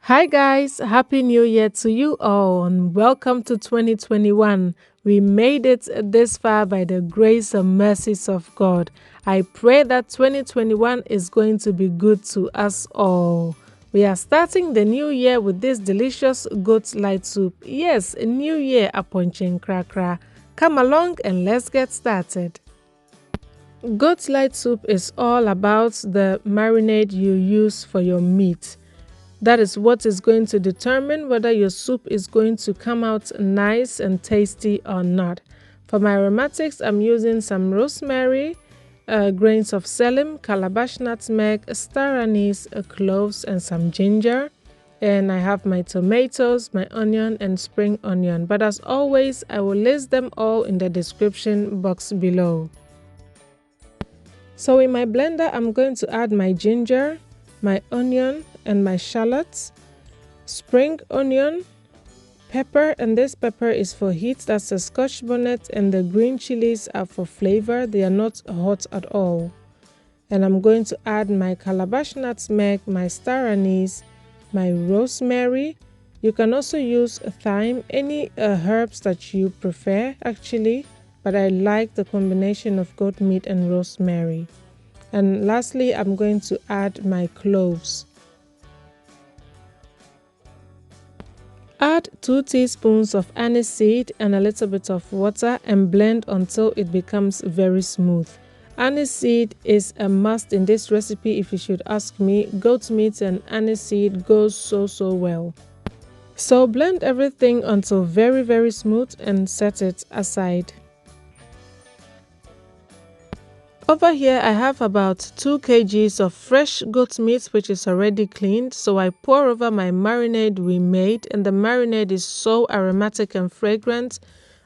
Hi guys, Happy New Year to you all and welcome to 2021. We made it this far by the grace and mercies of God. I pray that 2021 is going to be good to us all. We are starting the new year with this delicious goat light soup. Yes, a new year, Aponkye Nkrakra. Come along and let's get started. Goat light soup is all about the marinade you use for your meat. That is what is going to determine whether your soup is going to come out nice and tasty or not. For my aromatics, I'm using some rosemary, grains of selim, calabash nutmeg, star anise, cloves, and some ginger. And I have my tomatoes, my onion, and spring onion. But as always, I will list them all in the description box below. So in my blender, I'm going to add my ginger, my onion, and my shallots, spring onion, pepper, and this pepper is for heat, that's a Scotch bonnet, and the green chillies are for flavor, they are not hot at all. And I'm going to add my calabash nutmeg, my star anise, my rosemary. You can also use thyme, any herbs that you prefer actually, but I like the combination of goat meat and rosemary. And lastly, I'm going to add my cloves. Add 2 teaspoons of aniseed and a little bit of water and blend until it becomes very smooth. Aniseed is a must in this recipe if you should ask me. Goat meat and aniseed goes so well. So blend everything until very smooth and set it aside. Over here I have about 2 kgs of fresh goat meat which is already cleaned, so I pour over my marinade we made, and the marinade is so aromatic and fragrant.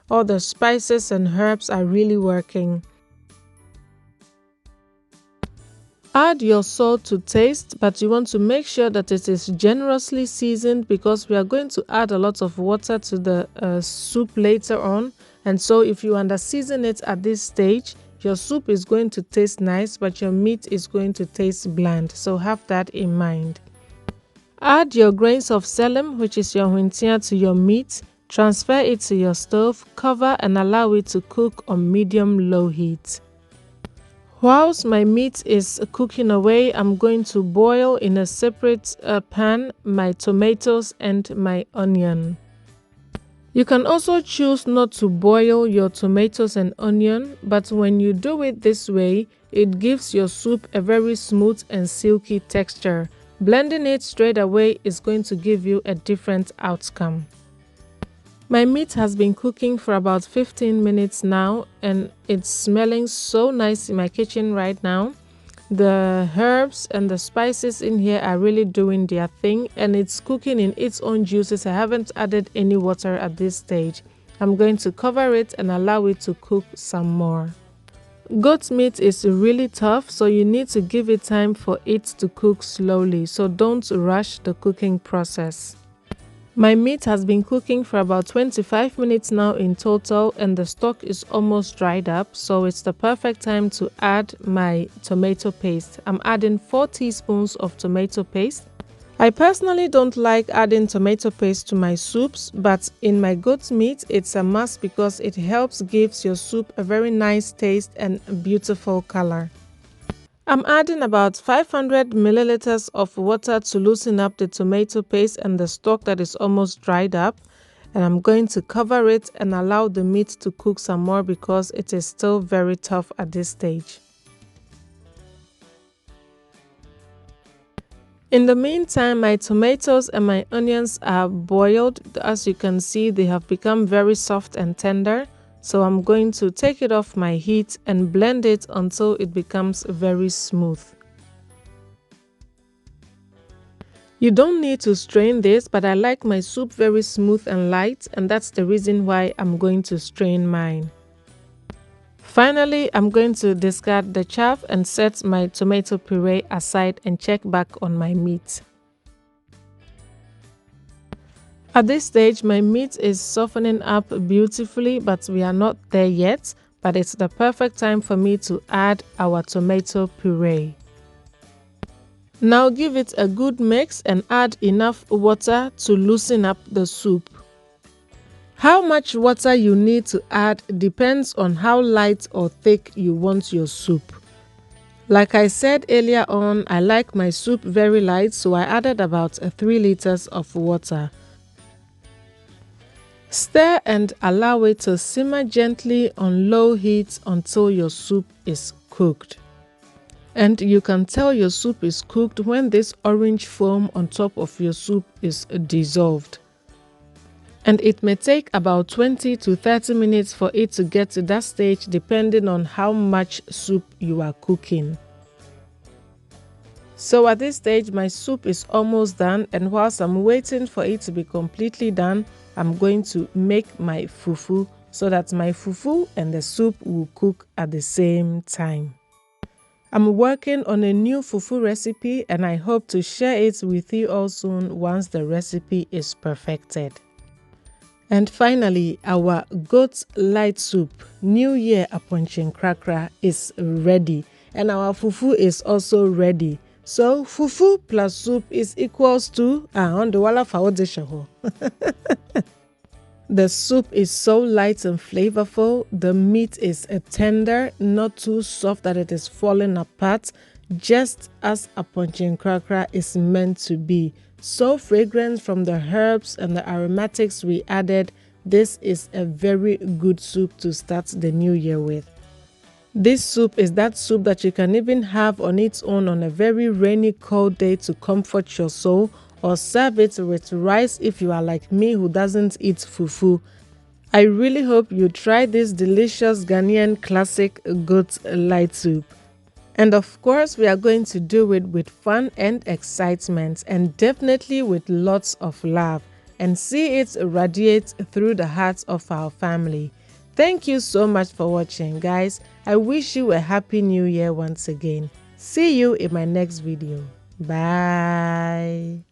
All the spices and herbs are really working. Add your salt to taste, but you want to make sure that it is generously seasoned because we are going to add a lot of water to the soup later on, and so if you under-season it at this stage, your soup is going to taste nice, but your meat is going to taste bland, so have that in mind. Add your grains of selim, which is your huintia, to your meat. Transfer it to your stove, cover and allow it to cook on medium-low heat. Whilst my meat is cooking away, I'm going to boil in a separate pan my tomatoes and my onion. You can also choose not to boil your tomatoes and onion, but when you do it this way, it gives your soup a very smooth and silky texture. Blending it straight away is going to give you a different outcome. My meat has been cooking for about 15 minutes now, and it's smelling so nice in my kitchen right now. The herbs and the spices in here are really doing their thing, and it's cooking in its own juices. I haven't added any water at this stage. I'm going to cover it and allow it to cook some more. Goat meat is really tough, so you need to give it time for it to cook slowly, so don't rush the cooking process. My meat has been cooking for about 25 minutes now in total, and the stock is almost dried up, so it's the perfect time to add my tomato paste. I'm adding 4 teaspoons of tomato paste. I personally don't like adding tomato paste to my soups, but in my goat meat it's a must because it helps gives your soup a very nice taste and a beautiful color. I'm adding about 500 milliliters of water to loosen up the tomato paste and the stock that is almost dried up, and I'm going to cover it and allow the meat to cook some more because it is still very tough at this stage. In the meantime, my tomatoes and my onions are boiled. As you can see, they have become very soft and tender. So I'm going to take it off my heat and blend it until it becomes very smooth. You don't need to strain this, but I like my soup very smooth and light, and that's the reason why I'm going to strain mine. Finally, I'm going to discard the chaff and set my tomato puree aside and check back on my meat. At this stage, my meat is softening up beautifully, but we are not there yet. But it's the perfect time for me to add our tomato puree. Now give it a good mix and add enough water to loosen up the soup. How much water you need to add depends on how light or thick you want your soup. Like I said earlier on, I like my soup very light, so I added about 3 liters of water. Stir and allow it to simmer gently on low heat until your soup is cooked. And you can tell your soup is cooked when this orange foam on top of your soup is dissolved. And it may take about 20 to 30 minutes for it to get to that stage depending on how much soup you are cooking. So at this stage my soup is almost done, and whilst I'm waiting for it to be completely done, I'm going to make my fufu so that my fufu and the soup will cook at the same time. I'm working on a new fufu recipe and I hope to share it with you all soon once the recipe is perfected. And finally, our goat light soup, New Year Aponkye Nkrakra, is ready, and our fufu is also ready. So fufu plus soup is equals to on the wala fawo. The soup is so light and flavorful. The meat is tender, not too soft that it is falling apart, just as Aponkye Nkrakra is meant to be. So fragrant from the herbs and the aromatics we added. This is a very good soup to start the new year with. This soup is that soup that you can even have on its own on a very rainy, cold day to comfort your soul, or serve it with rice if you are like me who doesn't eat fufu. I really hope you try this delicious Ghanaian classic goat light soup. And of course, we are going to do it with fun and excitement, and definitely with lots of love, and see it radiate through the hearts of our family. Thank you so much for watching, guys. I wish you a happy new year once again. See you in my next video. Bye.